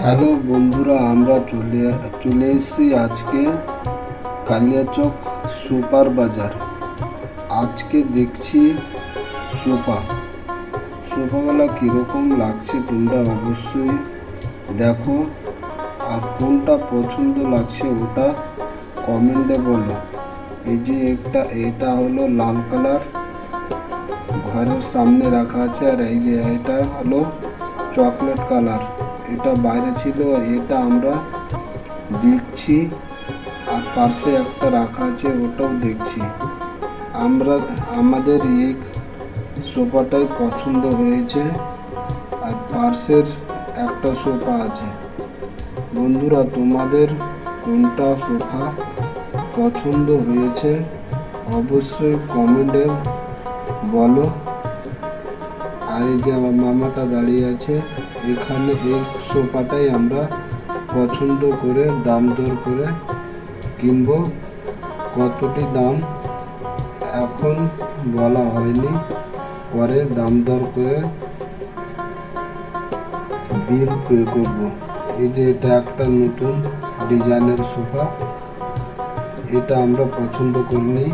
Hello বন্ধুরা, আমরা চলে এসেছি আজকে কালিয়াচক সুপার বাজার। আজকে দেখছি সোফাগুলো কীরকম লাগছে তোমরা অবশ্যই দেখো, আর কোনটা পছন্দ লাগছে ওটা কমেন্টে বলো। এই যে এটা হলো লাল কালার, ঘরের সামনে রাখা আছে। আর এই যে এটা হলো চকলেট কালার, এটা বাইরে ছিল, এটা আমরা দেখছি। আর পাশে একটা রাখা আছে, ওটাও দেখছি। আমাদের এই সোফাটাই পছন্দ হয়েছে। আর পাশের একটা সোফা আছে। বন্ধুরা, তোমাদের কোনটা সোফা পছন্দ হয়েছে অবশ্যই কমেন্টে বলো। আর এই যে আমার মামাটা দাঁড়িয়ে আছে, এখানে এই সোফাটাই আমরা পছন্দ করে দাম দর করে কিনবো। কতটি দাম এখন বলা হয়নি, পরে দাম দর করে বিল পে করবো। এই যে এটা একটা নতুন ডিজাইনের সোফা, এটা আমরা পছন্দ করিনি।